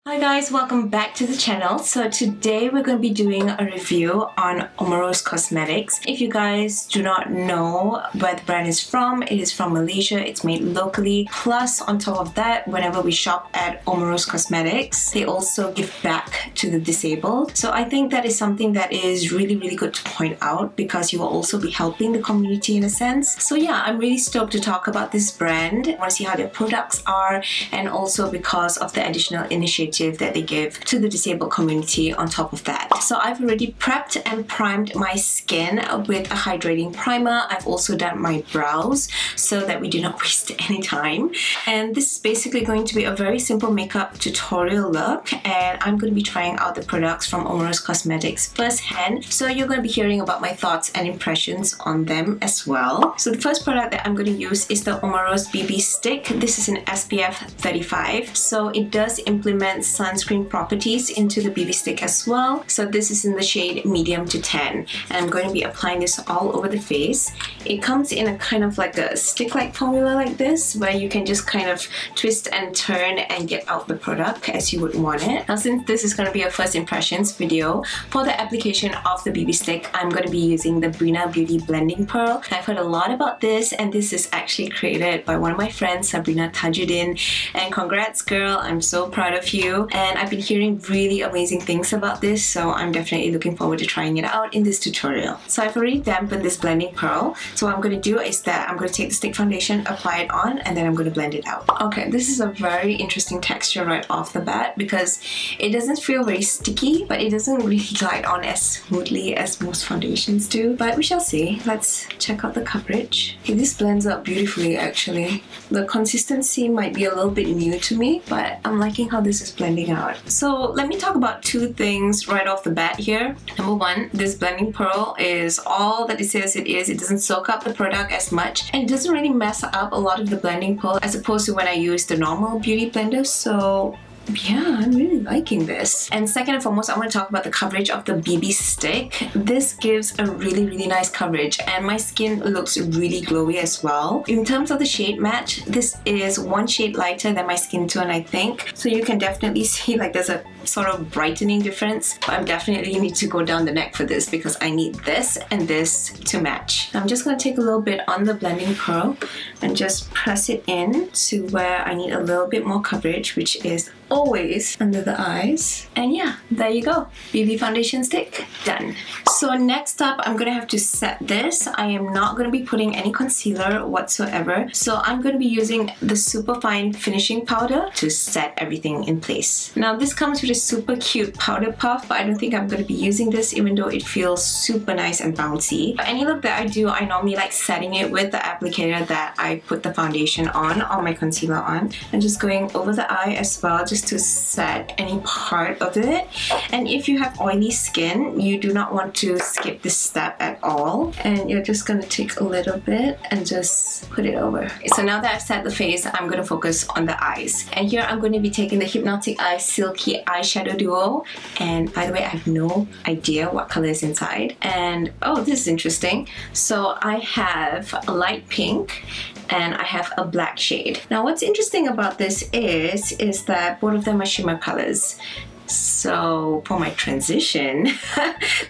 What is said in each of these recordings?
Hi guys, welcome back to the channel. So today we're going to be doing a review on Omorose Cosmetics. If you guys do not know where the brand is from, it is from Malaysia. It's made locally. Plus, on top of that, whenever we shop at Omorose Cosmetics, they also give back to the disabled. So I think that is something that is really good to point out because you will also be helping the community in a sense. So yeah, I'm really stoked to talk about this brand. I want to see how their products are, and also because of the additional initiative that they give to the disabled community on top of that. So I've already prepped and primed my skin with a hydrating primer. I've also done my brows so that we do not waste any time. And this is basically going to be a very simple makeup tutorial look, and I'm going to be trying out the products from Omorose Cosmetics firsthand. So you're going to be hearing about my thoughts and impressions on them as well. So the first product that I'm going to use is the Omorose BB Stick. This is an SPF 35. So it does implement sunscreen properties into the BB stick as well. So this is in the shade medium to tan, and I'm going to be applying this all over the face. It comes in a kind of like a stick-like formula like this, where you can just kind of twist and turn and get out the product as you would want it. Now, since this is going to be a first impressions video, for the application of the BB stick, I'm going to be using the Breena Beauty Blending Pearl. I've heard a lot about this, and this is actually created by one of my friends, Sabrina Tajuddin, and congrats girl, I'm so proud of you. And I've been hearing really amazing things about this, so I'm definitely looking forward to trying it out in this tutorial. So I've already dampened this blending pearl. So what I'm going to do is that I'm going to take the stick foundation, apply it on, and then I'm going to blend it out. Okay, this is a very interesting texture right off the bat because it doesn't feel very sticky, but it doesn't really glide on as smoothly as most foundations do. But we shall see. Let's check out the coverage. Okay, this blends out beautifully actually. The consistency might be a little bit new to me, but I'm liking how this is blending out. So let me talk about two things right off the bat here. Number one, this blending pearl is all that it says it is. It doesn't soak up the product as much, and it doesn't really mess up a lot of the blending pearl as opposed to when I use the normal beauty blender. So yeah, I'm really liking this. And second and foremost, I want to talk about the coverage of the BB stick. This gives a really nice coverage, and my skin looks really glowy as well. In terms of the shade match, this is one shade lighter than my skin tone, I think. So you can definitely see like there's a sort of brightening difference. But I definitely need to go down the neck for this because I need this and this to match. I'm just going to take a little bit on the blending pearl and just press it in to where I need a little bit more coverage, which is always under the eyes. And yeah, there you go. BB foundation stick done. So next up, I'm gonna have to set this. I am not gonna be putting any concealer whatsoever. So I'm gonna be using the super fine finishing powder to set everything in place. Now this comes with a super cute powder puff, but I don't think I'm gonna be using this even though it feels super nice and bouncy. For any look that I do, I normally like setting it with the applicator that I put the foundation on or my concealer on, and just going over the eye as well, just to set any part of it. And if you have oily skin, you do not want to skip this step at all, and you're just gonna take a little bit and just put it over. So now that I've set the face, I'm gonna focus on the eyes, and here I'm going to be taking the Hypnotic Silky Eyeshadow Duo. And by the way, I have no idea what color is inside, and oh, this is interesting. So I have a light pink and I have a black shade. Now what's interesting about this is that both of them are shimmer colors. So for my transition,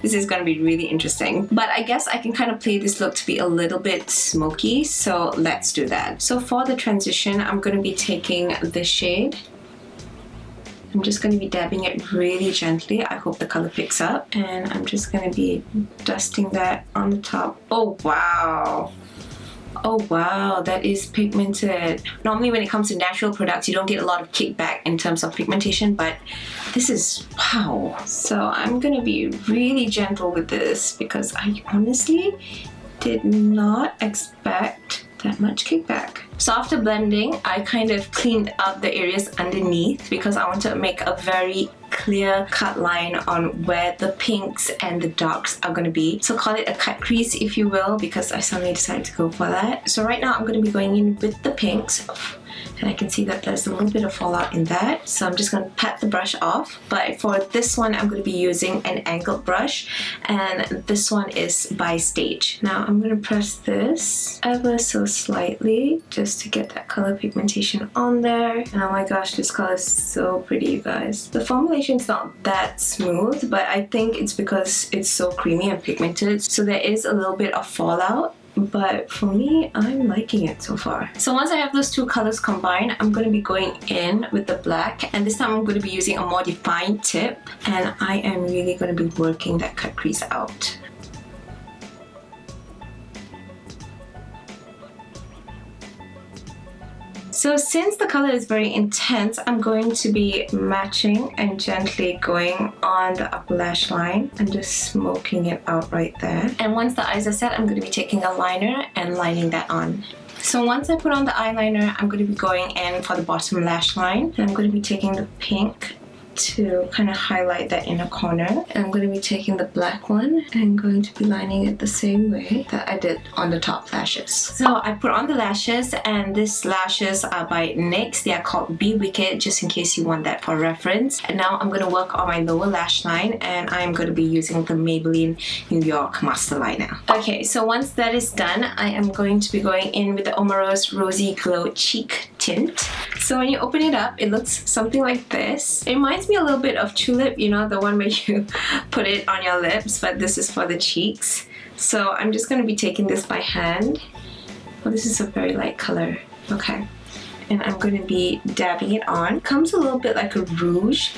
this is going to be really interesting. But I guess I can kind of play this look to be a little bit smoky, so let's do that. So for the transition, I'm going to be taking this shade. I'm just going to be dabbing it really gently. I hope the color picks up. And I'm just going to be dusting that on the top. Oh wow! Oh wow, that is pigmented. Normally when it comes to natural products, you don't get a lot of kickback in terms of pigmentation, but this is wow. So I'm gonna be really gentle with this because I honestly did not expect that much kickback. So after blending, I kind of cleaned up the areas underneath because I want to make a very clear cut line on where the pinks and the darks are going to be. So call it a cut crease if you will, because I suddenly decided to go for that. So right now I'm going to be going in with the pinks. and I can see that there's a little bit of fallout in that, so I'm just going to pat the brush off. But for this one I'm going to be using an angled brush, and this one is by Stage. Now I'm going to press this ever so slightly just to get that color pigmentation on there, and oh my gosh, this color is so pretty, you guys. The formulation is not that smooth, but I think it's because it's so creamy and pigmented, so there is a little bit of fallout. But for me, I'm liking it so far. So once I have those two colors combined, I'm going to be going in with the black, and this time I'm going to be using a more defined tip, and I am really going to be working that cut crease out. So since the color is very intense, I'm going to be matching and gently going on the upper lash line and just smoking it out right there. And once the eyes are set, I'm going to be taking a liner and lining that on. So once I put on the eyeliner, I'm going to be going in for the bottom lash line, and I'm going to be taking the pink to kind of highlight that inner corner, and I'm going to be taking the black one and going to be lining it the same way that I did on the top lashes. So I put on the lashes, and these lashes are by NYX. They are called Be Wicked, just in case you want that for reference. And now I'm going to work on my lower lash line, and I'm going to be using the Maybelline New York Master Liner. Okay, so once that is done, I am going to be going in with the Omorose Rosy Glow Cheek Tint. So when you open it up, it looks something like this. It reminds me a little bit of Tulip, you know, the one where you put it on your lips, but this is for the cheeks. So I'm just going to be taking this by hand. Oh, this is a very light color. Okay. And I'm going to be dabbing it on. It comes a little bit like a rouge.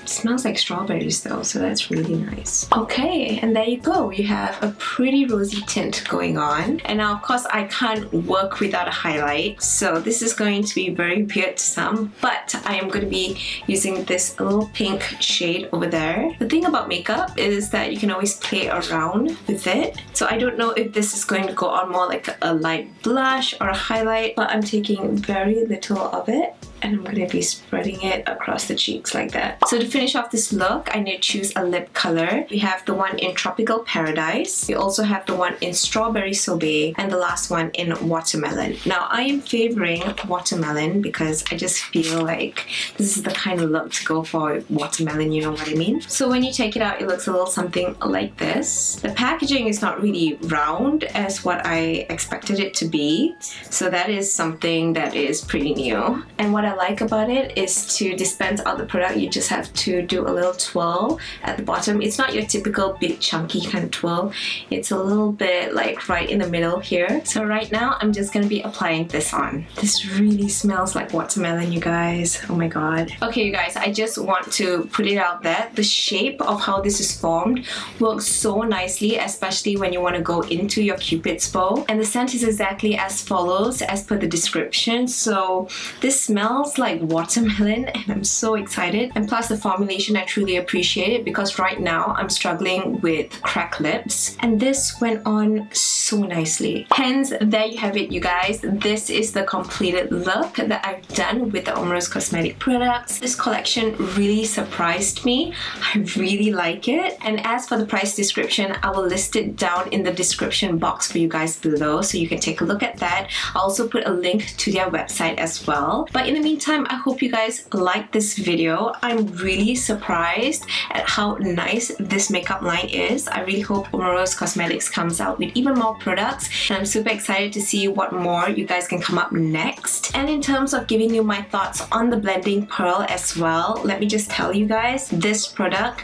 It smells like strawberries though, so that's really nice. Okay, and there you go. You have a pretty rosy tint going on. And now of course I can't work without a highlight, so this is going to be very weird to some, but I am going to be using this little pink shade over there. The thing about makeup is that you can always play around with it. So I don't know if this is going to go on more like a light blush or a highlight, but I'm taking very little of it, and I'm going to be spreading it across the cheeks like that. So to finish off this look, I need to choose a lip color. We have the one in Tropical Paradise. We also have the one in Strawberry Sorbet, and the last one in Watermelon. Now I am favoring Watermelon because I just feel like this is the kind of look to go for with watermelon, you know what I mean? So when you take it out, it looks a little something like this. The packaging is not really round as what I expected it to be, so that is something that is pretty new. And what I like about it is to dispense out the product, you just have to do a little twirl at the bottom. It's not your typical big chunky kind of twirl. It's a little bit like right in the middle here. So right now I'm just going to be applying this on. This really smells like watermelon, you guys. Oh my god. Okay, you guys, I just want to put it out there. The shape of how this is formed works so nicely, especially when you want to go into your Cupid's bow. And the scent is exactly as follows as per the description. So this smells like watermelon, and I'm so excited. And plus the formulation, I truly appreciate it because right now I'm struggling with cracked lips, and this went on so nicely. Hence, there you have it, you guys. This is the completed look that I've done with the Omorose Cosmetics products. This collection really surprised me. I really like it. And as for the price description, I will list it down in the description box for you guys below, so you can take a look at that. I'll also put a link to their website as well. But in the meantime, I hope you guys liked this video. I'm really surprised at how nice this makeup line is. I really hope Omorose Cosmetics comes out with even more products, and I'm super excited to see what more you guys can come up next. And in terms of giving you my thoughts on the blending pearl as well, let me just tell you guys, this product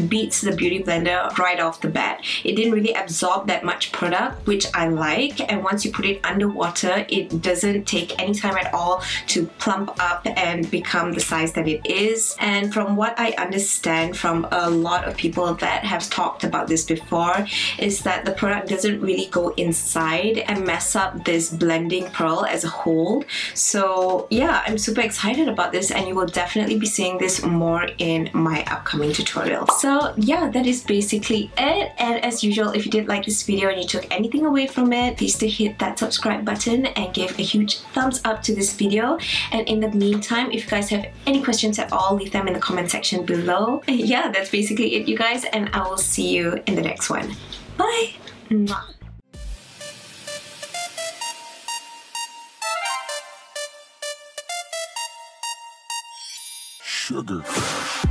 beats the Beauty Blender right off the bat. It didn't really absorb that much product, which I like, and once you put it underwater, it doesn't take any time at all to plump up and become the size that it is. And from what I understand from a lot of people that have talked about this before, is that the product doesn't really go inside and mess up this blending pearl as a whole. So yeah, I'm super excited about this, and you will definitely be seeing this more in my upcoming tutorial. So yeah, that is basically it. And as usual, if you did like this video and you took anything away from it, please do hit that subscribe button and give a huge thumbs up to this video. And in the meantime, if you guys have any questions at all, leave them in the comment section below. And yeah, that's basically it, you guys, and I will see you in the next one. Bye! Mwah. Sugar Crash.